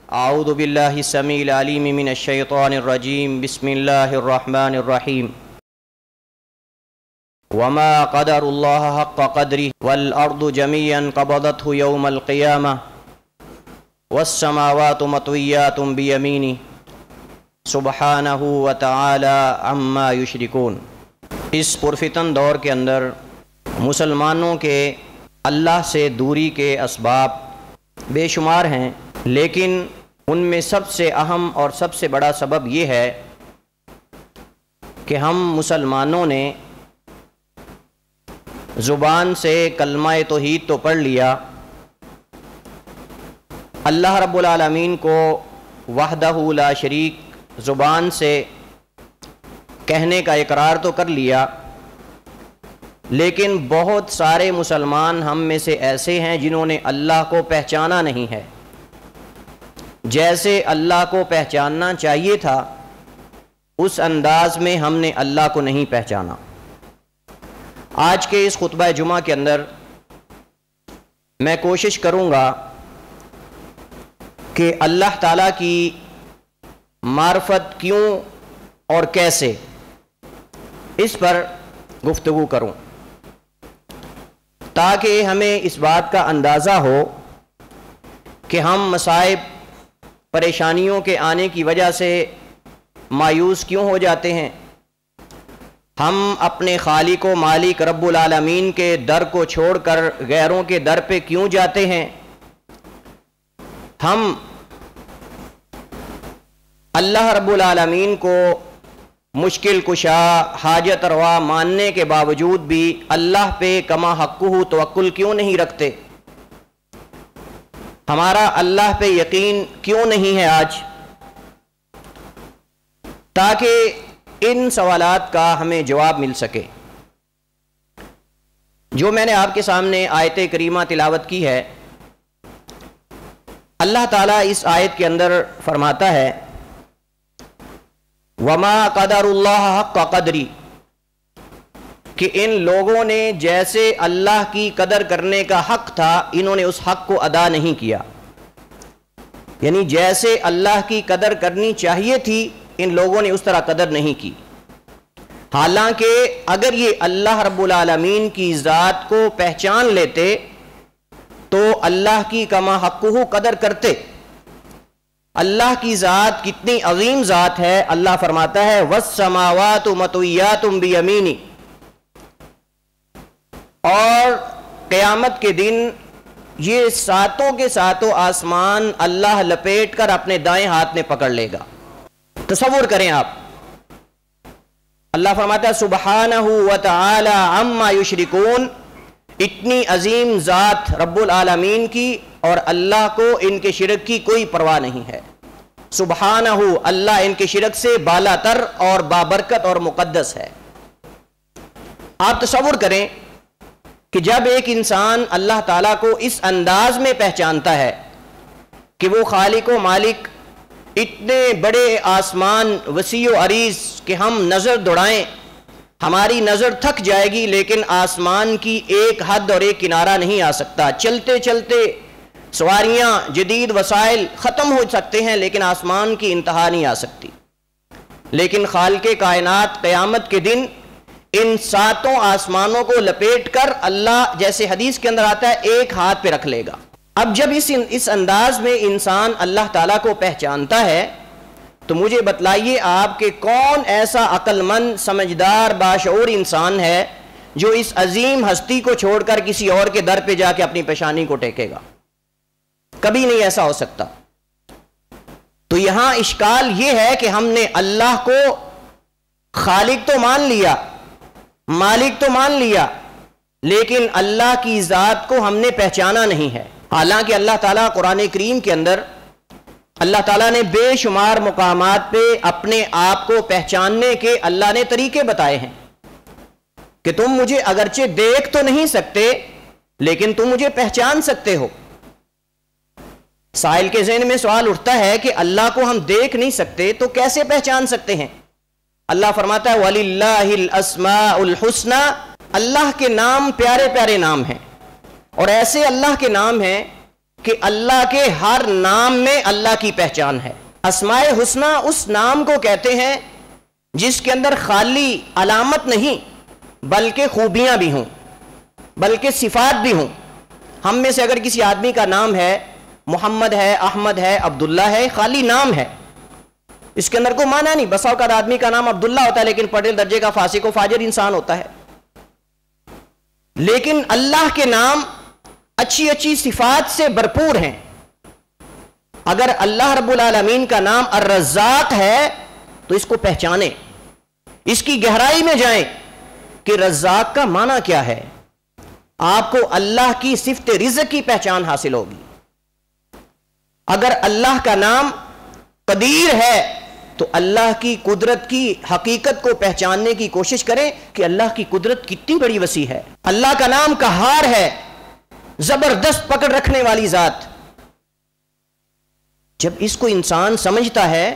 اعوذ باللہ السمیع العلیم من الشیطان الرجیم بسم اللہ الرحمن الرحیم وما قدر اللہ حق قدرہ والارض جميعا قبضته یوم القیامہ والسماوات مطویات بیمینہ سبحانہ وتعالی عما یشرکون۔ اس پرفتن دور کے اندر مسلمانوں کے اللہ سے دوری کے اسباب بے شمار ہیں، لیکن ان میں سب سے اہم اور سب سے بڑا سبب یہ ہے کہ ہم مسلمانوں نے زبان سے کلمہ توحید تو پڑھ لیا، اللہ رب العالمین کو وحدہ لا شریک زبان سے کہنے کا اقرار تو کر لیا، لیکن بہت سارے مسلمان ہم میں سے ایسے ہیں جنہوں نے اللہ کو پہچانا نہیں ہے۔ جیسے اللہ کو پہچاننا چاہیے تھا اس انداز میں ہم نے اللہ کو نہیں پہچانا۔ آج کے اس خطبہ جمعہ کے اندر میں کوشش کروں گا کہ اللہ تعالیٰ کی معرفت کیوں اور کیسے، اس پر گفتگو کروں تاکہ ہمیں اس بات کا اندازہ ہو کہ ہم مصائب پریشانیوں کے آنے کی وجہ سے مایوس کیوں ہو جاتے ہیں، ہم اپنے خالق و مالک رب العالمین کے در کو چھوڑ کر غیروں کے در پہ کیوں جاتے ہیں، ہم اللہ رب العالمین کو مشکل کشا حاجت روا ماننے کے باوجود بھی اللہ پہ کما حقہ توکل کیوں نہیں رکھتے، ہمارا اللہ پہ یقین کیوں نہیں ہے آج، تاکہ ان سوالات کا ہمیں جواب مل سکے۔ جو میں نے آپ کے سامنے آیت کریمہ تلاوت کی ہے، اللہ تعالیٰ اس آیت کے اندر فرماتا ہے وما قدر اللہ حق قدری، کہ ان لوگوں نے جیسے اللہ کی قدر کرنے کا حق تھا انہوں نے اس حق کو ادا نہیں کیا، یعنی جیسے اللہ کی قدر کرنی چاہیے تھی ان لوگوں نے اس طرح قدر نہیں کی، حالانکہ اگر یہ اللہ رب العالمین کی ذات کو پہچان لیتے تو اللہ کی کما حقہ قدر کرتے۔ اللہ کی ذات کتنی عظیم ذات ہے، اللہ فرماتا ہے والسماوات مطویات بیمینہ، اور قیامت کے دن یہ ساتوں کے ساتوں آسمان اللہ لپیٹ کر اپنے دائیں ہاتھ میں پکڑ لے گا۔ تصور کریں آپ، اللہ فرماتا ہے سبحانہ وتعالی عما یشرکون، اتنی عظیم ذات رب العالمین کی اور اللہ کو ان کے شرک کی کوئی پرواہ نہیں ہے۔ سبحانہ، اللہ ان کے شرک سے بالا تر اور بابرکت اور مقدس ہے۔ آپ تصور کریں کہ جب ایک انسان اللہ تعالیٰ کو اس انداز میں پہچانتا ہے کہ وہ خالق و مالک اتنے بڑے آسمان وسیع و عریض کہ ہم نظر دوڑائیں ہماری نظر تھک جائے گی، لیکن آسمان کی ایک حد اور ایک کنارہ نہیں آ سکتا، چلتے چلتے سواریاں جدید وسائل ختم ہو سکتے ہیں لیکن آسمان کی انتہا نہیں آ سکتی، لیکن خالق کائنات قیامت کے دن ان ساتوں آسمانوں کو لپیٹ کر اللہ جیسے حدیث کے اندر آتا ہے ایک ہاتھ پہ رکھ لے گا۔ اب جب اس انداز میں انسان اللہ تعالیٰ کو پہچانتا ہے تو مجھے بتلائیے آپ کہ کون ایسا عقل مند سمجھدار باشعور انسان ہے جو اس عظیم ہستی کو چھوڑ کر کسی اور کے در پہ جا کے اپنی پیشانی کو ٹیکے گا؟ کبھی نہیں ایسا ہو سکتا۔ تو یہاں اشکال یہ ہے کہ ہم نے اللہ کو خالق تو مان لیا، مالک تو مان لیا، لیکن اللہ کی ذات کو ہم نے پہچانا نہیں ہے۔ حالانکہ اللہ تعالیٰ قرآن کریم کے اندر اللہ تعالیٰ نے بے شمار مقامات پہ اپنے آپ کو پہچاننے کے اللہ نے طریقے بتائے ہیں کہ تم مجھے اگرچہ دیکھ تو نہیں سکتے لیکن تم مجھے پہچان سکتے ہو۔ سائل کے ذہن میں سوال اٹھتا ہے کہ اللہ کو ہم دیکھ نہیں سکتے تو کیسے پہچان سکتے ہیں؟ اللہ فرماتا ہے وَلِلَّهِ الْأَسْمَاءُ الْحُسْنَى، اللہ کے نام پیارے پیارے نام ہیں، اور ایسے اللہ کے نام ہیں کہ اللہ کے ہر نام میں اللہ کی پہچان ہے۔ اسماء الحسنی اس نام کو کہتے ہیں جس کے اندر خالی علامت نہیں بلکہ خوبیاں بھی ہوں، بلکہ صفات بھی ہوں۔ ہم میں سے اگر کسی آدمی کا نام ہے محمد ہے، احمد ہے، عبداللہ ہے، خالی نام ہے، اس کے اندر کوئی معنی نہیں۔ بسا اوقات آدمی کا نام عبداللہ ہوتا ہے لیکن پٹیل درجے کا فاسق و فاجر انسان ہوتا ہے۔ لیکن اللہ کے نام اچھی اچھی صفات سے بھرپور ہیں۔ اگر اللہ رب العالمین کا نام الرزاق ہے تو اس کو پہچانیں، اس کی گہرائی میں جائیں کہ رزاق کا معنی کیا ہے۔ آپ کو اللہ کی صفت رزق کی پہچان حاصل ہوگی۔ اگر اللہ کا نام قدیر ہے تو اللہ کی قدرت کی حقیقت کو پہچاننے کی کوشش کریں کہ اللہ کی قدرت کتنی بڑی وسیع ہے۔ اللہ کا نام قہار ہے، زبردست پکڑ رکھنے والی ذات۔ جب اس کو انسان سمجھتا ہے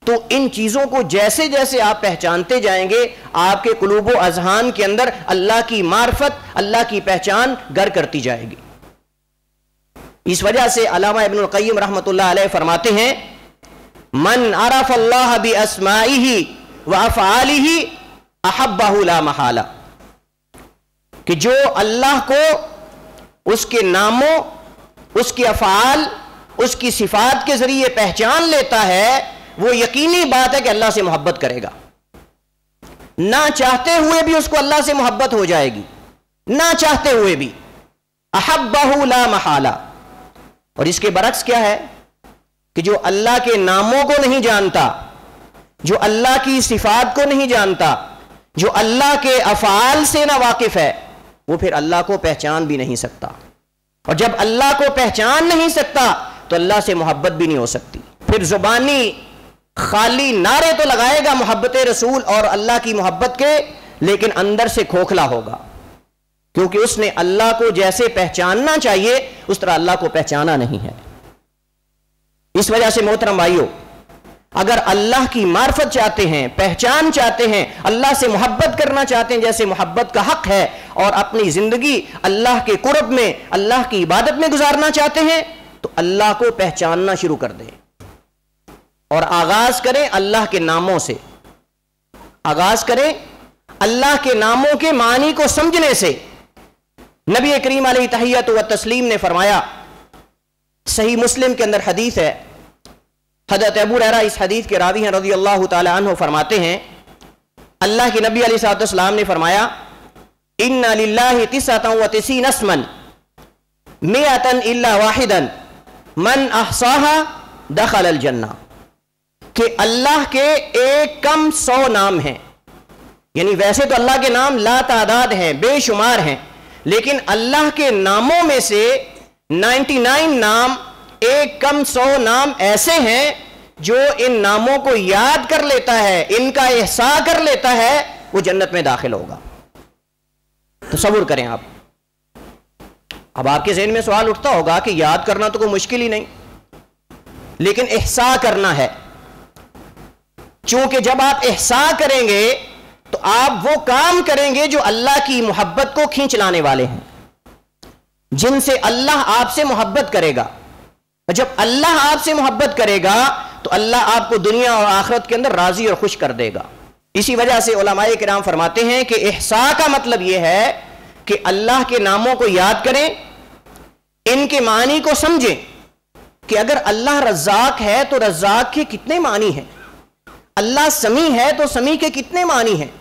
تو ان چیزوں کو جیسے جیسے آپ پہچانتے جائیں گے آپ کے قلوب و اذہان کے اندر اللہ کی معرفت، اللہ کی پہچان گر کرتی جائے گی۔ اس وجہ سے علامہ ابن القیم رحمۃ اللہ علیہ فرماتے ہیں من عرف اللہ باسمائہ وافعالہ احبہ لا محالہ، کہ جو اللہ کو اس کے ناموں، اس کے افعال، اس کی صفات کے ذریعے پہچان لیتا ہے وہ یقینی بات ہے کہ اللہ سے محبت کرے گا۔ نہ چاہتے ہوئے بھی اس کو اللہ سے محبت ہو جائے گی، نہ چاہتے ہوئے بھی۔ احبہ لا محالہ۔ اور اس کے برعکس کیا ہے کہ جو اللہ کے ناموں کو نہیں جانتا، جو اللہ کی صفات کو نہیں جانتا، جو اللہ کے افعال سے نہ واقف ہے، وہ پھر اللہ کو پہچان بھی نہیں سکتا۔ اور جب اللہ کو پہچان نہیں سکتا تو اللہ سے محبت بھی نہیں ہو سکتی۔ پھر زبانی خالی نعرے تو لگائے گا محبت رسول اور اللہ کی محبت کے، لیکن اندر سے کھوکھلا ہوگا، کیونکہ اس نے اللہ کو جیسے پہچاننا چاہیے اس طرح اللہ کو پہچانا نہیں ہے۔ اس وجہ سے محترم بھائیو، اگر اللہ کی معرفت چاہتے ہیں، پہچان چاہتے ہیں، اللہ سے محبت کرنا چاہتے ہیں جیسے محبت کا حق ہے، اور اپنی زندگی اللہ کے قرب میں، اللہ کی عبادت میں گزارنا چاہتے ہیں، تو اللہ کو پہچاننا شروع کر دیں اور آغاز کریں اللہ کے ناموں سے۔ آغاز کریں اللہ کے ناموں کے معنی کو سمجھنے سے۔ نبی کریم علیہ تحیۃ و تسلیم نے فرمایا، صحیح مسلم کے اندر حدیث ہے، حضرت ابو ہریرہ اس حدیث کے راوی ہیں رضی اللہ تعالی عنہ، فرماتے ہیں اللہ کے نبی علیہ الصلوۃ والسلام نے فرمایا ان للہ 99 اسما 100 الا واحدا من احصاها دخل الجنہ، کہ اللہ کے ایک کم 100 نام ہیں۔ یعنی ویسے تو اللہ کے نام لا تعداد ہیں، بے شمار ہیں، لیکن اللہ کے ناموں میں سے 99 نام، ایک کم 100 نام ایسے ہیں جو ان ناموں کو یاد کر لیتا ہے، ان کا احصاء کر لیتا ہے، وہ جنت میں داخل ہوگا۔ تصور کریں آپ۔ اب آپ کے ذہن میں سوال اٹھتا ہوگا کہ یاد کرنا تو کوئی مشکل ہی نہیں، لیکن احصاء کرنا ہے۔ چونکہ جب آپ احصاء کریں گے تو آپ وہ کام کریں گے جو اللہ کی محبت کو کھینچ لانے والے ہیں، جن سے اللہ آپ سے محبت کرے گا۔ جب اللہ آپ سے محبت کرے گا تو اللہ آپ کو دنیا اور آخرت کے اندر راضی اور خوش کر دے گا۔ اسی وجہ سے علماء کرام فرماتے ہیں کہ احصاء کا مطلب یہ ہے کہ اللہ کے ناموں کو یاد کریں، ان کے معنی کو سمجھیں کہ اگر اللہ رزاق ہے تو رزاق کے کتنے معنی ہیں، اللہ سمیع ہے تو سمیع کے کتنے معنی ہیں،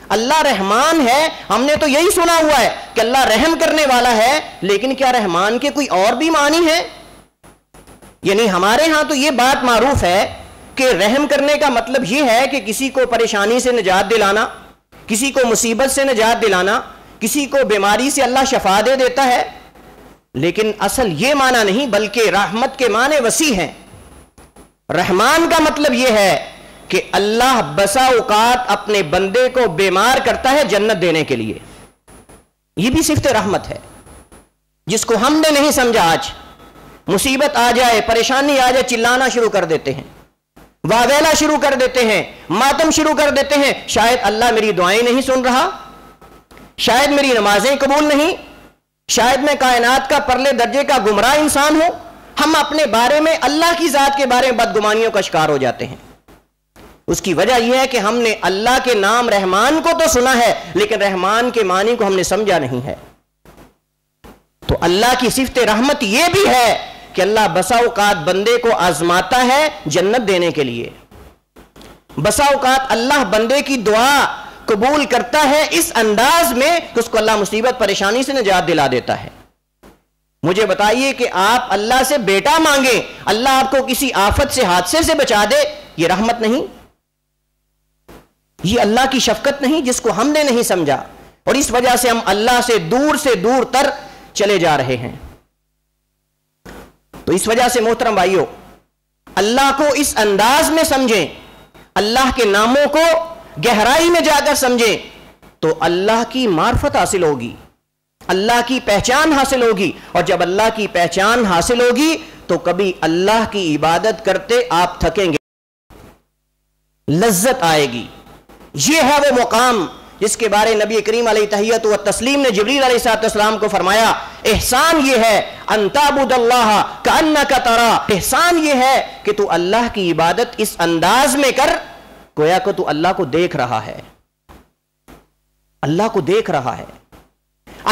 اللہ رحمان ہے، ہم نے تو یہی سنا ہوا ہے کہ اللہ رحم کرنے والا ہے، لیکن کیا رحمان کے کوئی اور بھی معنی ہیں؟ یعنی ہمارے ہاں تو یہ بات معروف ہے کہ رحم کرنے کا مطلب یہ ہے کہ کسی کو پریشانی سے نجات دلانا، کسی کو مصیبت سے نجات دلانا، کسی کو بیماری سے اللہ شفا دے دیتا ہے، لیکن اصل یہ معنی نہیں، بلکہ رحمت کے معنی وسیع ہیں۔ رحمان کا مطلب یہ ہے کہ اللہ بسا اوقات اپنے بندے کو بیمار کرتا ہے جنت دینے کے لیے، یہ بھی صفت رحمت ہے، جس کو ہم نے نہیں سمجھا۔ آج مصیبت آ جائے، پریشانی آ جائے، چلانا شروع کر دیتے ہیں، واویلا شروع کر دیتے ہیں، ماتم شروع کر دیتے ہیں، شاید اللہ میری دعائیں نہیں سن رہا، شاید میری نمازیں قبول نہیں، شاید میں کائنات کا پرلے درجے کا گمراہ انسان ہوں، ہم اپنے بارے میں، اللہ کی ذات کے بارے میں بدگمانیوں کا شکار ہو جاتے ہیں۔ اس کی وجہ یہ ہے کہ ہم نے اللہ کے نام رحمان کو تو سنا ہے، لیکن رحمان کے معنی کو ہم نے سمجھا نہیں ہے۔ تو اللہ کی صفت رحمت یہ بھی ہے کہ اللہ بسا اوقات بندے کو آزماتا ہے جنت دینے کے لیے، بسا اوقات اللہ بندے کی دعا قبول کرتا ہے اس انداز میں کہ اس کو اللہ مصیبت پریشانی سے نجات دلا دیتا ہے۔ مجھے بتائیے کہ آپ اللہ سے بیٹا مانگیں، اللہ آپ کو کسی آفت سے، حادثے سے بچا دے، یہ رحمت نہیں؟ یہ اللہ کی شفقت نہیں جس کو ہم نے نہیں سمجھا، اور اس وجہ سے ہم اللہ سے دور تر چلے جا رہے ہیں۔ تو اس وجہ سے محترم بھائیوں، اللہ کو اس انداز میں سمجھیں، اللہ کے ناموں کو گہرائی میں جا کر سمجھیں، تو اللہ کی معرفت حاصل ہوگی، اللہ کی پہچان حاصل ہوگی، اور جب اللہ کی پہچان حاصل ہوگی تو کبھی اللہ کی عبادت کرتے آپ تھکیں گے، لذت آئے گی۔ یہ ہے وہ مقام جس کے بارے نبی کریم علیہ تحیۃ و تسلیم نے جبریل علیہ السلام کو فرمایا، احسان یہ ہے ان تعبد اللہ کأنک تراہ، احسان یہ ہے کہ تو اللہ کی عبادت اس انداز میں کر گویا کہ تو اللہ کو دیکھ رہا ہے، اللہ کو دیکھ رہا ہے۔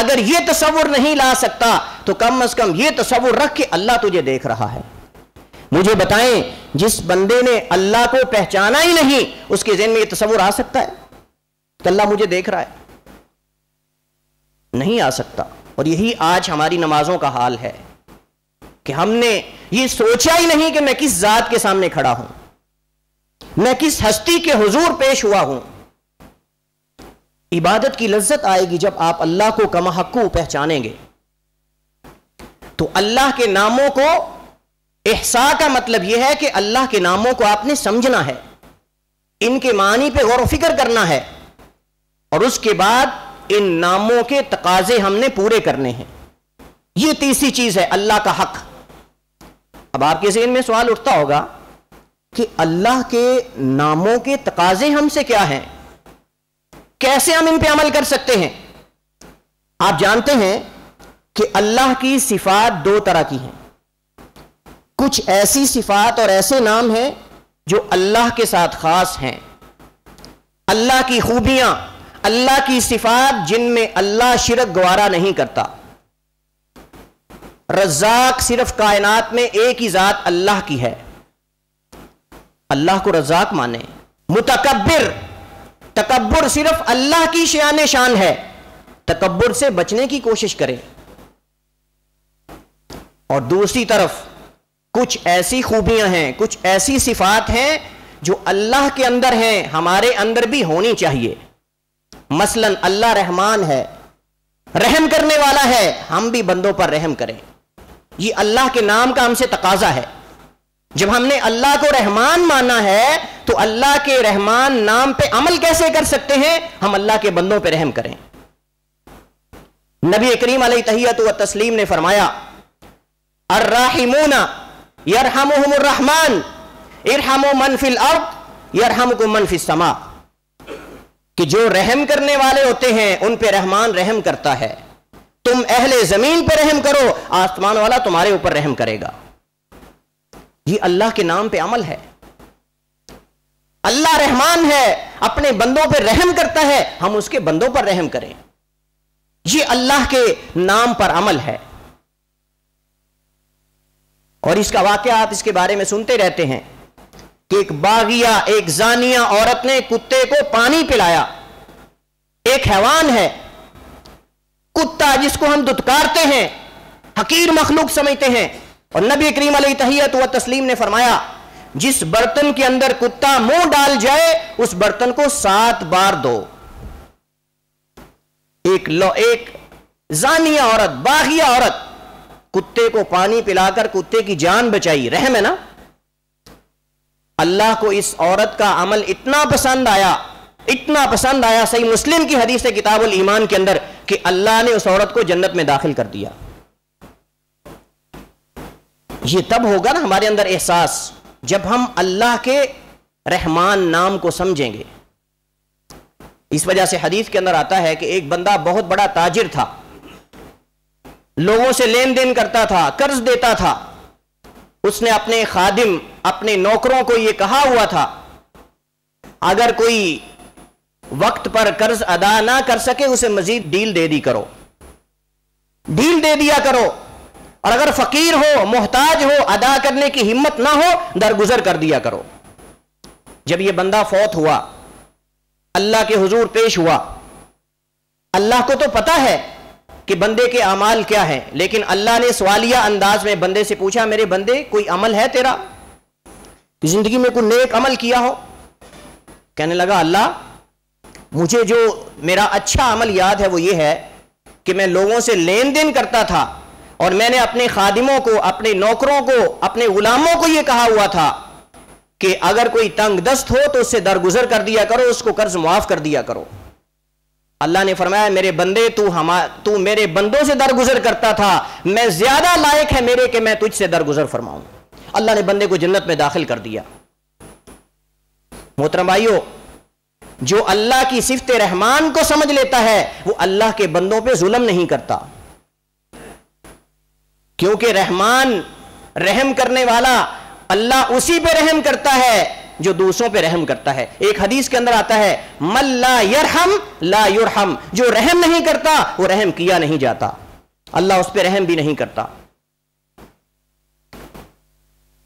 اگر یہ تصور نہیں لا سکتا تو کم از کم یہ تصور رکھ کہ اللہ تجھے دیکھ رہا ہے۔ مجھے بتائیں، جس بندے نے اللہ کو پہچانا ہی نہیں، اس کے ذہن میں یہ تصور آ سکتا ہے کہ اللہ مجھے دیکھ رہا ہے؟ نہیں آ سکتا۔ اور یہی آج ہماری نمازوں کا حال ہے کہ ہم نے یہ سوچا ہی نہیں کہ میں کس ذات کے سامنے کھڑا ہوں، میں کس ہستی کے حضور پیش ہوا ہوں۔ عبادت کی لذت آئے گی جب آپ اللہ کو کما حقو پہچانیں گے۔ تو اللہ کے ناموں کو، احساء کا مطلب یہ ہے کہ اللہ کے ناموں کو آپ نے سمجھنا ہے، ان کے معنی پہ غور و فکر کرنا ہے، اور اس کے بعد ان ناموں کے تقاضے ہم نے پورے کرنے ہیں۔ یہ تیسری چیز ہے اللہ کا حق۔ اب آپ کے ذہن میں سوال اٹھتا ہوگا کہ اللہ کے ناموں کے تقاضے ہم سے کیا ہیں، کیسے ہم ان پہ عمل کر سکتے ہیں؟ آپ جانتے ہیں کہ اللہ کی صفات دو طرح کی ہیں۔ کچھ ایسی صفات اور ایسے نام ہیں جو اللہ کے ساتھ خاص ہیں، اللہ کی خوبیاں، اللہ کی صفات جن میں اللہ شرک گوارا نہیں کرتا۔ رزاق صرف کائنات میں ایک ہی ذات اللہ کی ہے، اللہ کو رزاق مانے۔ متکبر، تکبر صرف اللہ کی شان شان ہے، تکبر سے بچنے کی کوشش کریں۔ اور دوسری طرف کچھ ایسی خوبیاں ہیں، کچھ ایسی صفات ہیں جو اللہ کے اندر ہیں، ہمارے اندر بھی ہونی چاہیے۔ مثلا اللہ رحمان ہے، رحم کرنے والا ہے، ہم بھی بندوں پر رحم کریں، یہ اللہ کے نام کا ہم سے تقاضا ہے۔ جب ہم نے اللہ کو رحمان مانا ہے تو اللہ کے رحمان نام پہ عمل کیسے کر سکتے ہیں؟ ہم اللہ کے بندوں پہ رحم کریں۔ نبی کریم علیہ تحیۃ و تسلیم نے فرمایا، الراحمون یرحمہم الرحمن ارحموا من فی الارض یرحمکم من فی السماء، کہ جو رحم کرنے والے ہوتے ہیں ان پہ رحمان رحم کرتا ہے، تم اہل زمین پہ رحم کرو، آسمان والا تمہارے اوپر رحم کرے گا۔ یہ اللہ کے نام پہ عمل ہے۔ اللہ رحمان ہے، اپنے بندوں پہ رحم کرتا ہے، ہم اس کے بندوں پر رحم کریں، یہ اللہ کے نام پر عمل ہے۔ اور اس کا واقعہ آپ اس کے بارے میں سنتے رہتے ہیں کہ ایک باغیہ، ایک زانیہ عورت نے کتے کو پانی پلایا۔ ایک حیوان ہے کتا جس کو ہم دھتکارتے ہیں، حقیر مخلوق سمجھتے ہیں، اور نبی کریم علیہ تحیۃ و تسلیم نے فرمایا، جس برتن کے اندر کتا منہ ڈال جائے اس برتن کو 7 بار دو۔ ایک زانیہ عورت، باغیہ عورت کتے کو پانی پلا کر کتے کی جان بچائی، رحم ہے نا؟ اللہ کو اس عورت کا عمل اتنا پسند آیا، اتنا پسند آیا، صحیح مسلم کی حدیث ہے کتاب الایمان کے اندر، کہ اللہ نے اس عورت کو جنت میں داخل کر دیا۔ یہ تب ہوگا نا ہمارے اندر احساس جب ہم اللہ کے رحمان نام کو سمجھیں گے۔ اس وجہ سے حدیث کے اندر آتا ہے کہ ایک بندہ بہت بڑا تاجر تھا، لوگوں سے لین دین کرتا تھا، قرض دیتا تھا، اس نے اپنے خادم، اپنے نوکروں کو یہ کہا ہوا تھا اگر کوئی وقت پر قرض ادا نہ کر سکے اسے مزید ڈیل دے دیا کرو، اور اگر فقیر ہو، محتاج ہو، ادا کرنے کی ہمت نہ ہو، درگزر کر دیا کرو۔ جب یہ بندہ فوت ہوا، اللہ کے حضور پیش ہوا، اللہ کو تو پتا ہے کہ بندے کے اعمال کیا ہیں، لیکن اللہ نے سوالیہ انداز میں بندے سے پوچھا، میرے بندے کوئی عمل ہے تیرا؟ زندگی میں کوئی نیک عمل کیا ہو؟ کہنے لگا اللہ مجھے جو میرا اچھا عمل یاد ہے وہ یہ ہے کہ میں لوگوں سے لین دین کرتا تھا، اور میں نے اپنے خادموں کو، اپنے نوکروں کو، اپنے غلاموں کو یہ کہا ہوا تھا کہ اگر کوئی تنگ دست ہو تو اس سے درگزر کر دیا کرو، اس کو قرض معاف کر دیا کرو۔ اللہ نے فرمایا میرے بندے تو میرے بندوں سے درگزر کرتا تھا، میں زیادہ لائق ہے میرے کہ میں تجھ سے درگزر فرماؤں۔ اللہ نے بندے کو جنت میں داخل کر دیا۔ محترم بھائیو، جو اللہ کی صفت رحمان کو سمجھ لیتا ہے وہ اللہ کے بندوں پہ ظلم نہیں کرتا، کیونکہ رحمان، رحم کرنے والا اللہ اسی پہ رحم کرتا ہے جو دوسروں پہ رحم کرتا ہے۔ ایک حدیث کے اندر آتا ہے من لا یرحم لا یرحم، جو رحم نہیں کرتا وہ رحم کیا نہیں جاتا، اللہ اس پہ رحم بھی نہیں کرتا۔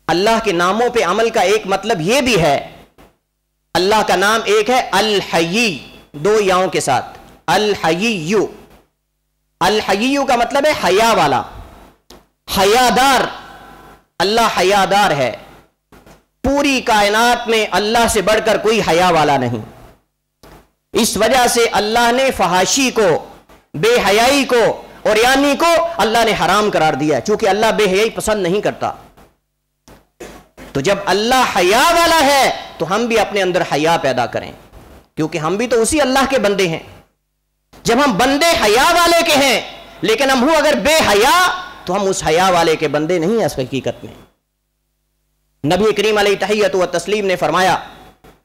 اللہ کے ناموں پہ عمل کا ایک مطلب یہ بھی ہے، اللہ کا نام ایک ہے الحی، دو یاؤں کے ساتھ، الحی۔ الحی کا مطلب ہے حیا والا، حیادار۔ اللہ حیادار ہے، پوری کائنات میں اللہ سے بڑھ کر کوئی حیا والا نہیں۔ اس وجہ سے اللہ نے فحاشی کو، بے حیائی کو، عریانی کو اللہ نے حرام قرار دیا، چونکہ اللہ بے حیائی پسند نہیں کرتا۔ تو جب اللہ حیا والا ہے تو ہم بھی اپنے اندر حیا پیدا کریں، کیونکہ ہم بھی تو اسی اللہ کے بندے ہیں۔ جب ہم بندے حیا والے کے ہیں لیکن ہم ہوں اگر بے حیا تو ہم اس حیا والے کے بندے نہیں ہیں۔ اس حقیقت میں نبی کریم علیہ تحیۃ و تسلیم نے فرمایا،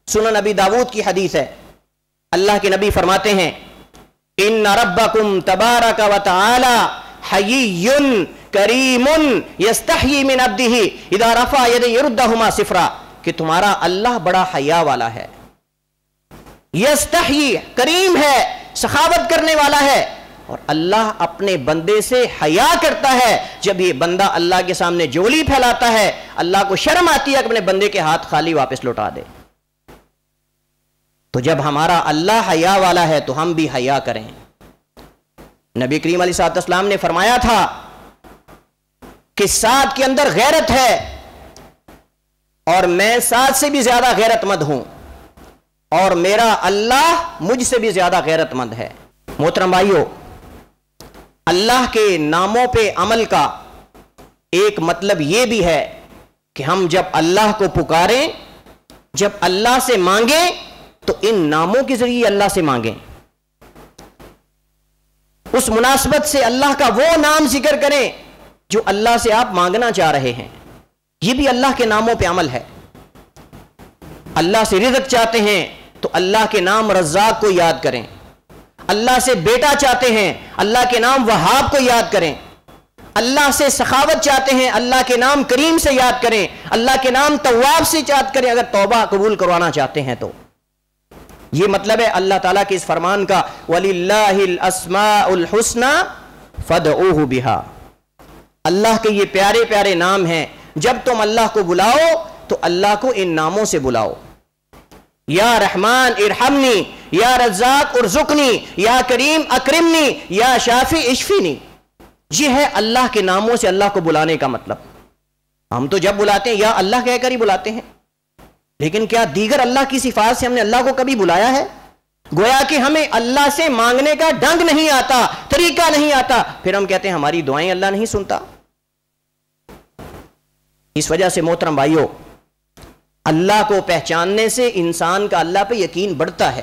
سنن نبی داود کی حدیث ہے، اللہ کے نبی فرماتے ہیں ان ربکم تبارک و تعالی حیی کریم یستحیی من عبدہ اذا رفع یدیہ یردہما صفرا، کہ تمہارا اللہ بڑا حیا والا ہے، یستحیی، کریم ہے، سخاوت کرنے والا ہے، اور اللہ اپنے بندے سے حیا کرتا ہے۔ جب یہ بندہ اللہ کے سامنے جولی پھیلاتا ہے اللہ کو شرم آتی ہے کہ اپنے بندے کے ہاتھ خالی واپس لوٹا دے۔ تو جب ہمارا اللہ حیا والا ہے تو ہم بھی حیا کریں۔ نبی کریم علیہ الصلوۃ والسلام نے فرمایا تھا کہ سات کے اندر غیرت ہے اور میں سات سے بھی زیادہ غیرت مند ہوں، اور میرا اللہ مجھ سے بھی زیادہ غیرت مند ہے۔ محترم بھائیو، اللہ کے ناموں پہ عمل کا ایک مطلب یہ بھی ہے کہ ہم جب اللہ کو پکاریں، جب اللہ سے مانگیں تو ان ناموں کے ذریعے اللہ سے مانگیں، اس مناسبت سے اللہ کا وہ نام ذکر کریں جو اللہ سے آپ مانگنا چاہ رہے ہیں۔ یہ بھی اللہ کے ناموں پہ عمل ہے۔ اللہ سے رزق چاہتے ہیں تو اللہ کے نام رزاق کو یاد کریں، اللہ سے بیٹا چاہتے ہیں اللہ کے نام وہاب کو یاد کریں، اللہ سے سخاوت چاہتے ہیں اللہ کے نام کریم سے یاد کریں، اللہ کے نام تواب سے یاد کریں اگر توبہ قبول کروانا چاہتے ہیں تو۔ یہ مطلب ہے اللہ تعالیٰ کے اس فرمان کا وَلِلَّهِ الْأَسْمَاءُ الْحُسْنَى فَادْعُوهُ بِهَا، اللہ کے یہ پیارے پیارے نام ہیں، جب تم اللہ کو بلاؤ تو اللہ کو ان ناموں سے بلاؤ۔ یا رحمان ارحمنی، یا رزاق ارزقنی، یا کریم اکرمنی، یا شافی اشفینی۔ یہ ہے اللہ کے ناموں سے اللہ کو بلانے کا مطلب۔ ہم تو جب بلاتے ہیں یا اللہ کہہ کر ہی بلاتے ہیں، لیکن کیا دیگر اللہ کی صفات سے ہم نے اللہ کو کبھی بلایا ہے؟ گویا کہ ہمیں اللہ سے مانگنے کا ڈھنگ نہیں آتا، طریقہ نہیں آتا، پھر ہم کہتے ہیں ہماری دعائیں اللہ نہیں سنتا۔ اس وجہ سے محترم بھائیوں، اللہ کو پہچاننے سے انسان کا اللہ پہ یقین بڑھتا ہے۔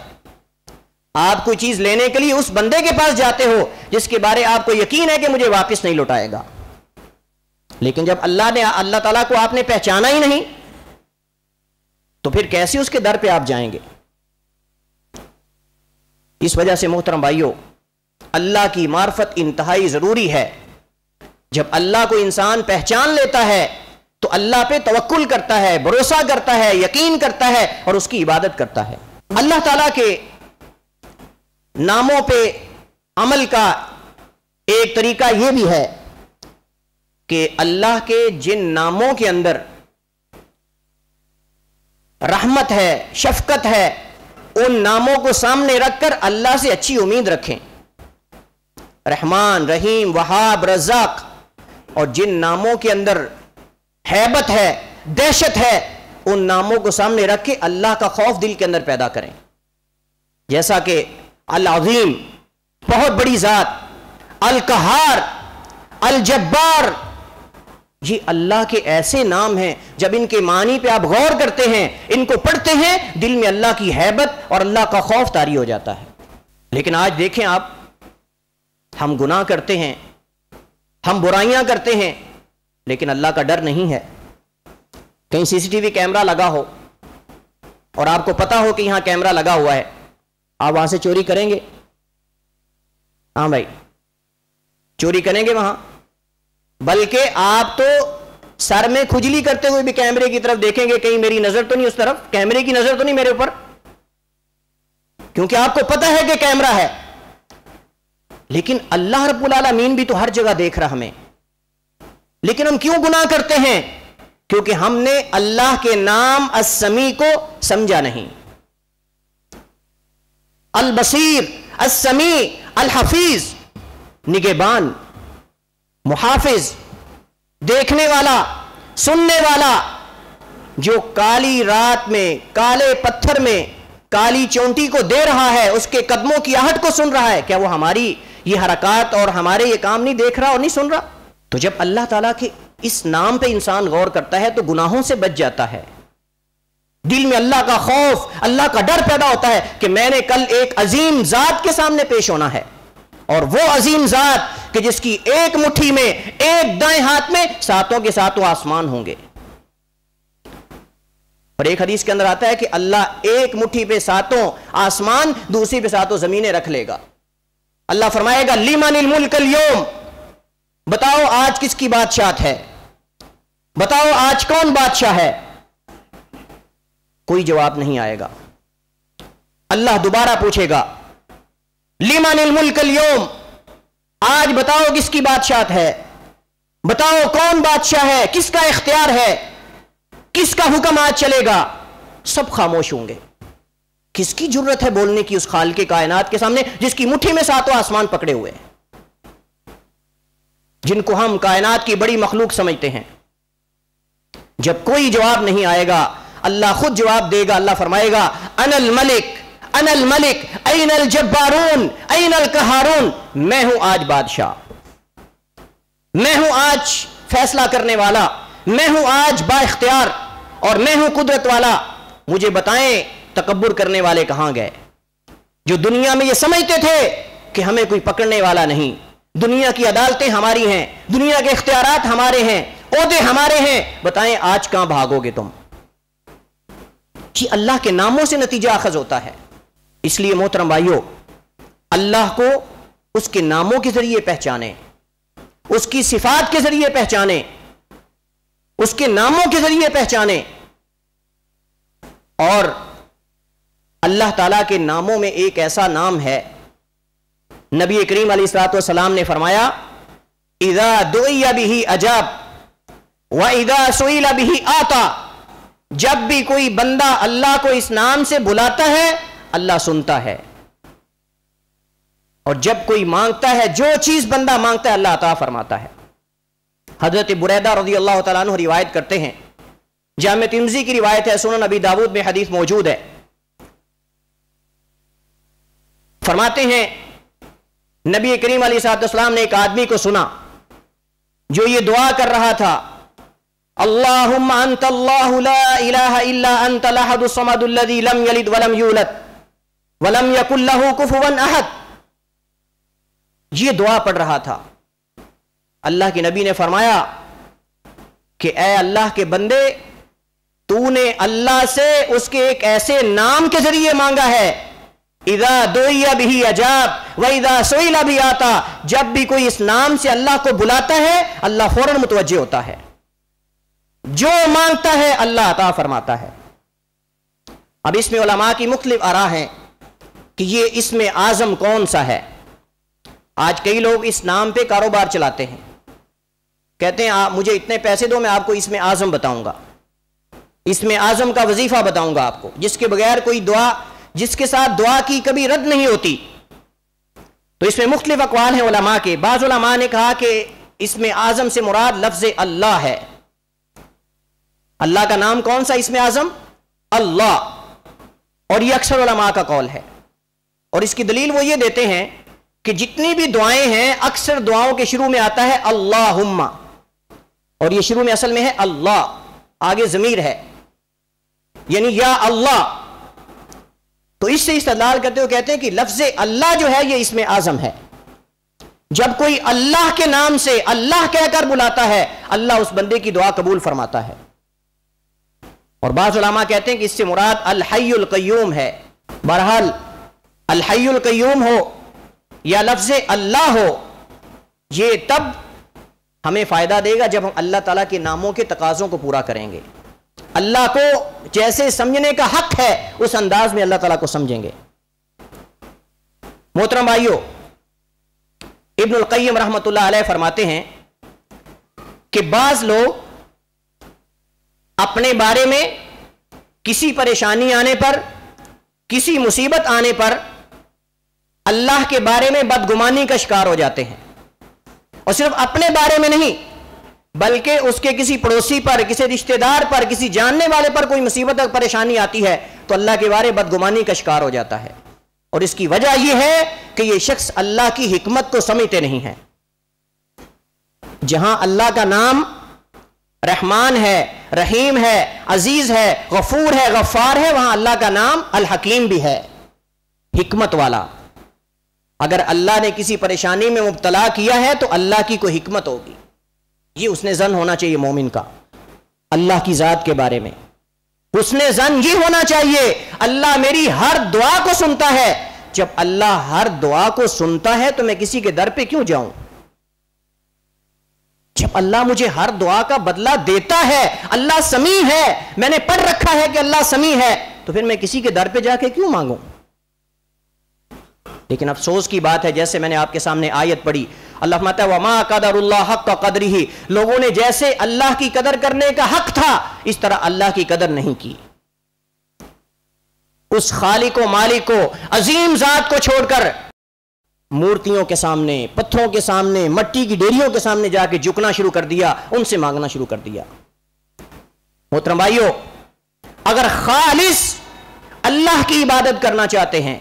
آپ کوئی چیز لینے کے لیے اس بندے کے پاس جاتے ہو جس کے بارے آپ کو یقین ہے کہ مجھے واپس نہیں لوٹائے گا، لیکن جب اللہ تعالیٰ کو آپ نے پہچانا ہی نہیں تو پھر کیسے اس کے در پہ آپ جائیں گے؟ اس وجہ سے محترم بھائیوں، اللہ کی معرفت انتہائی ضروری ہے۔ جب اللہ کو انسان پہچان لیتا ہے تو اللہ پہ توکل کرتا ہے، بھروسہ کرتا ہے، یقین کرتا ہے اور اس کی عبادت کرتا ہے۔ اللہ تعالیٰ کے ناموں پہ عمل کا ایک طریقہ یہ بھی ہے کہ اللہ کے جن ناموں کے اندر رحمت ہے، شفقت ہے، ان ناموں کو سامنے رکھ کر اللہ سے اچھی امید رکھیں۔ رحمان، رحیم، وہاب، رزاق، اور جن ناموں کے اندر ہیبت ہے، دہشت ہے، ان ناموں کو سامنے رکھ کے اللہ کا خوف دل کے اندر پیدا کریں۔ جیسا کہ العظیم، بہت بڑی ذات، القہار، الجبار، یہ اللہ کے ایسے نام ہیں جب ان کے معنی پہ آپ غور کرتے ہیں، ان کو پڑھتے ہیں، دل میں اللہ کی ہیبت اور اللہ کا خوف طاری ہو جاتا ہے۔ لیکن آج دیکھیں آپ، ہم گناہ کرتے ہیں، ہم برائیاں کرتے ہیں، لیکن اللہ کا ڈر نہیں ہے۔ کہیں سی سی ٹی وی کیمرہ لگا ہو اور آپ کو پتا ہو کہ یہاں کیمرہ لگا ہوا ہے، آپ وہاں سے چوری کریں گے؟ ہاں بھائی، چوری کریں گے وہاں؟ بلکہ آپ تو سر میں کھجلی کرتے ہوئے بھی کیمرے کی طرف دیکھیں گے، کہیں میری نظر تو نہیں اس طرف، کیمرے کی نظر تو نہیں میرے اوپر، کیونکہ آپ کو پتا ہے کہ کیمرہ ہے۔ لیکن اللہ رب العالمین بھی تو ہر جگہ دیکھ رہا ہمیں، لیکن ہم کیوں گناہ کرتے ہیں؟ کیونکہ ہم نے اللہ کے نام السمیع کو سمجھا نہیں۔ البصیر، السمیع، الحفیظ، نگہبان، محافظ، دیکھنے والا، سننے والا، جو کالی رات میں، کالے پتھر میں کالی چونٹی کو دے رہا ہے، اس کے قدموں کی آہٹ کو سن رہا ہے، کیا وہ ہماری یہ حرکات اور ہمارے یہ کام نہیں دیکھ رہا اور نہیں سن رہا؟ تو جب اللہ تعالیٰ کے اس نام پہ انسان غور کرتا ہے تو گناہوں سے بچ جاتا ہے، دل میں اللہ کا خوف، اللہ کا ڈر پیدا ہوتا ہے کہ میں نے کل ایک عظیم ذات کے سامنے پیش ہونا ہے، اور وہ عظیم ذات کہ جس کی ایک مٹھی میں، ایک دائیں ہاتھ میں ساتوں کے ساتوں آسمان ہوں گے۔ اور ایک حدیث کے اندر آتا ہے کہ اللہ ایک مٹھی پہ ساتوں آسمان، دوسری پہ ساتوں زمینیں رکھ لے گا۔ اللہ فرمائے گا لمن الملک اليوم، بتاؤ آج کس کی بادشاہت ہے، بتاؤ آج کون بادشاہ ہے؟ کوئی جواب نہیں آئے گا۔ اللہ دوبارہ پوچھے گا لمن الملک اليوم، آج بتاؤ کس کی بادشاہت ہے، بتاؤ کون بادشاہ ہے، کس کا اختیار ہے، کس کا حکم آج چلے گا؟ سب خاموش ہوں گے۔ کس کی جرت ہے بولنے کی اس خالق کائنات کے سامنے جس کی مٹھی میں ساتوں آسمان پکڑے ہوئے ہیں، جن کو ہم کائنات کی بڑی مخلوق سمجھتے ہیں؟ جب کوئی جواب نہیں آئے گا، اللہ خود جواب دے گا۔ اللہ فرمائے گا انا الملک، انا الملک، این الجبارون، این القہارون، میں ہوں آج بادشاہ، میں ہوں آج فیصلہ کرنے والا، میں ہوں آج با اختیار، اور میں ہوں قدرت والا۔ مجھے بتائیں تکبر کرنے والے کہاں گئے، جو دنیا میں یہ سمجھتے تھے کہ ہمیں کوئی پکڑنے والا نہیں، دنیا کی عدالتیں ہماری ہیں، دنیا کے اختیارات ہمارے ہیں، عہدے ہمارے ہیں، بتائیں آج کہاں بھاگو گے تم؟ کہ اللہ کے ناموں سے نتیجہ اخذ ہوتا ہے۔ اس لیے محترم بھائیو، اللہ کو اس کے ناموں کے ذریعے پہچانیں، اس کی صفات کے ذریعے پہچانیں، اس کے ناموں کے ذریعے پہچانیں۔ اور اللہ تعالیٰ کے ناموں میں ایک ایسا نام ہے، نبی کریم علیہ الصلوۃ والسلام نے فرمایا اذا دعی بہ اجاب واذا سئل بہ آتا، جب بھی کوئی بندہ اللہ کو اس نام سے بلاتا ہے اللہ سنتا ہے، اور جب کوئی مانگتا ہے، جو چیز بندہ مانگتا ہے اللہ عطا فرماتا ہے۔ حضرت بریدہ رضی اللہ تعالیٰ عنہ روایت کرتے ہیں، جامع ترمذی کی روایت ہے، سنن ابی داؤد میں حدیث موجود ہے، فرماتے ہیں نبی کریم علیہ الصلوۃ والسلام نے ایک آدمی کو سنا جو یہ دعا کر رہا تھا، اللہم انت اللہ لا الہ الا انت الاحد الصمد الذی لم یلد ولم یولد ولم یکن لہ کفوا احد۔ یہ دعا پڑھ رہا تھا، اللہ کے نبی نے فرمایا کہ اے اللہ کے بندے، تو نے اللہ سے اس کے ایک ایسے نام کے ذریعے مانگا ہے اذا دعی بہ اجاب واذا سئل بہ آتا، جب بھی کوئی اس نام سے اللہ کو بلاتا ہے اللہ فوراً متوجہ ہوتا ہے، جو مانگتا ہے اللہ عطا فرماتا ہے۔ اب اس میں علماء کی مختلف آراء ہیں کہ یہ اسم اعظم کون سا ہے۔ آج کئی لوگ اس نام پہ کاروبار چلاتے ہیں، کہتے ہیں آپ مجھے اتنے پیسے دو میں آپ کو اسم اعظم بتاؤں گا، اسم اعظم کا وظیفہ بتاؤں گا آپ کو، جس کے بغیر کوئی دعا، جس کے ساتھ دعا کی کبھی رد نہیں ہوتی۔ تو اس میں مختلف اقوال ہیں علماء کے۔ بعض علماء نے کہا کہ اسم اعظم سے مراد لفظ اللہ ہے۔ اللہ کا نام کون سا اسم اعظم؟ اللہ، اور یہ اکثر علماء کا قول ہے۔ اور اس کی دلیل وہ یہ دیتے ہیں کہ جتنی بھی دعائیں ہیں اکثر دعاؤں کے شروع میں آتا ہے اللہم، اور یہ شروع میں اصل میں ہے اللہ، آگے ضمیر ہے، یعنی یا اللہ۔ تو اس سے استدلال کرتے ہوئے کہتے ہیں کہ لفظ اللہ جو ہے یہ اسم اعظم ہے۔ جب کوئی اللہ کے نام سے اللہ کہہ کر بلاتا ہے اللہ اس بندے کی دعا قبول فرماتا ہے۔ اور بعض علماء کہتے ہیں کہ اس سے مراد الحی القیوم ہے۔ بہرحال الحی القیوم ہو یا لفظ اللہ ہو، یہ تب ہمیں فائدہ دے گا جب ہم اللہ تعالیٰ کے ناموں کے تقاضوں کو پورا کریں گے، اللہ کو جیسے سمجھنے کا حق ہے اس انداز میں اللہ تعالیٰ کو سمجھیں گے۔ محترم بھائیو، ابن القیم رحمۃ اللہ علیہ فرماتے ہیں کہ بعض لوگ اپنے بارے میں کسی پریشانی آنے پر، کسی مصیبت آنے پر اللہ کے بارے میں بدگمانی کا شکار ہو جاتے ہیں، اور صرف اپنے بارے میں نہیں بلکہ اس کے کسی پڑوسی پر، کسی رشتہ دار پر، کسی جاننے والے پر کوئی مصیبت اور پریشانی آتی ہے تو اللہ کے بارے بدگمانی کا شکار ہو جاتا ہے۔ اور اس کی وجہ یہ ہے کہ یہ شخص اللہ کی حکمت کو سمجھتے نہیں ہیں۔ جہاں اللہ کا نام رحمان ہے، رحیم ہے، عزیز ہے، غفور ہے، غفار ہے، وہاں اللہ کا نام الحکیم بھی ہے، حکمت والا۔ اگر اللہ نے کسی پریشانی میں مبتلا کیا ہے تو اللہ کی کوئی حکمت ہوگی، یہ اس نے ظن ہونا چاہیے مومن کا اللہ کی ذات کے بارے میں۔ اس نے ظن یہ ہونا چاہیے اللہ میری ہر دعا کو سنتا ہے۔ جب اللہ ہر دعا کو سنتا ہے تو میں کسی کے در پہ کیوں جاؤں؟ جب اللہ مجھے ہر دعا کا بدلہ دیتا ہے، اللہ سمیع ہے، میں نے پڑھ رکھا ہے کہ اللہ سمیع ہے، تو پھر میں کسی کے در پہ جا کے کیوں مانگوں؟ لیکن افسوس کی بات ہے، جیسے میں نے آپ کے سامنے آیت پڑھی، اللہ فرماتا ہے وَمَا قَدَرُ اللَّهَ حَقَّ قَدْرِهِ، لوگوں نے جیسے اللہ کی قدر کرنے کا حق تھا اس طرح اللہ کی قدر نہیں کی۔ اس خالق و مالک کو، عظیم ذات کو چھوڑ کر مورتیوں کے سامنے، پتھروں کے سامنے، مٹی کی ڈیریوں کے سامنے جا کے جھکنا شروع کر دیا، ان سے مانگنا شروع کر دیا۔ محترم بھائیو، اگر خالص اللہ کی عبادت کرنا چاہتے ہیں،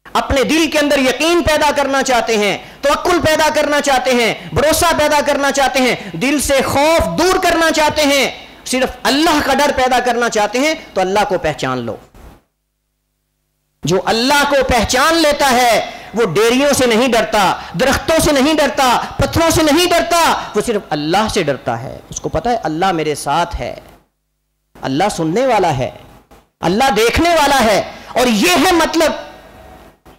اپنے دل کے اندر یقین پیدا کرنا چاہتے ہیں، توکل پیدا کرنا چاہتے ہیں، بھروسہ پیدا کرنا چاہتے ہیں، دل سے خوف دور کرنا چاہتے ہیں، صرف اللہ کا ڈر پیدا کرنا چاہتے ہیں، تو اللہ کو پہچان لو۔ جو اللہ کو پہچان لیتا ہے وہ ڈیریوں سے نہیں ڈرتا، درختوں سے نہیں ڈرتا، پتھروں سے نہیں ڈرتا، وہ صرف اللہ سے ڈرتا ہے۔ اس کو پتا ہے اللہ میرے ساتھ ہے، اللہ سننے والا ہے، اللہ دیکھنے والا ہے۔ اور یہ ہے مطلب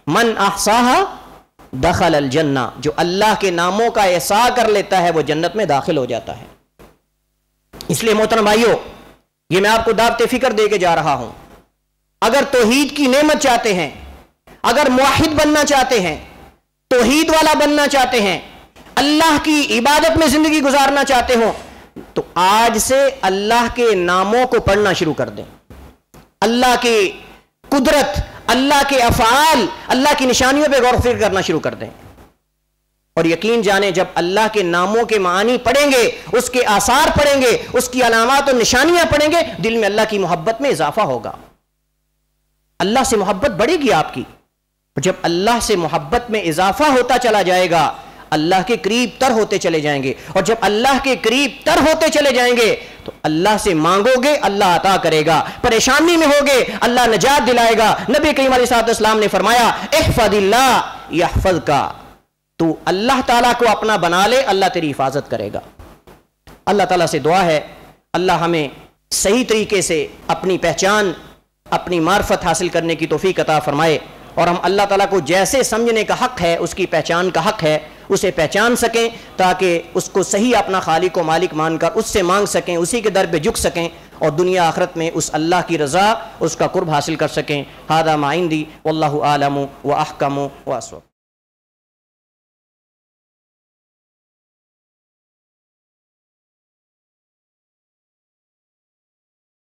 من احصاها دخل الجنہ، جو اللہ کے ناموں کا احصاء کر لیتا ہے وہ جنت میں داخل ہو جاتا ہے۔ اس لیے محترم بھائیو، یہ میں آپ کو دعوت فکر دے کے جا رہا ہوں، اگر توحید کی نعمت چاہتے ہیں، اگر موحد بننا چاہتے ہیں، توحید والا بننا چاہتے ہیں، اللہ کی عبادت میں زندگی گزارنا چاہتے ہو، تو آج سے اللہ کے ناموں کو پڑھنا شروع کر دیں، اللہ کی قدرت، اللہ کے افعال، اللہ کی نشانیوں پہ غور و فکر کرنا شروع کر دیں۔ اور یقین جانیں جب اللہ کے ناموں کے معنی پڑھیں گے، اس کے آثار پڑھیں گے، اس کی علامات اور نشانیاں پڑھیں گے، دل میں اللہ کی محبت میں اضافہ ہوگا، اللہ سے محبت بڑھے گی آپ کی۔ جب اللہ سے محبت میں اضافہ ہوتا چلا جائے گا اللہ کے قریب تر ہوتے چلے جائیں گے، اور جب اللہ کے قریب تر ہوتے چلے جائیں گے تو اللہ سے مانگو گے اللہ عطا کرے گا، پریشانی میں ہوگے اللہ نجات دلائے گا۔ نبی کریم علیہ السلام نے فرمایا احفظ اللہ یحفظک، تو اللہ تعالیٰ کو اپنا بنا لے اللہ تیری حفاظت کرے گا۔ اللہ تعالیٰ سے دعا ہے اللہ ہمیں صحیح طریقے سے اپنی پہچان، اپنی معرفت حاصل کرنے کی توفیق عطا فرمائے۔ اور ہم اللہ تعالیٰ کو جیسے سمجھنے کا حق ہے، اس کی پہچان کا حق ہے، اسے پہچان سکیں تاکہ اس کو صحیح اپنا خالق و مالک مان کر اس سے مانگ سکیں، اسی کے در پہ جھک سکیں اور دنیا آخرت میں اس اللہ کی رضا، اس کا قرب حاصل کر سکیں۔ ھذا ما عندی واللہ اعلم واحکم واسوب۔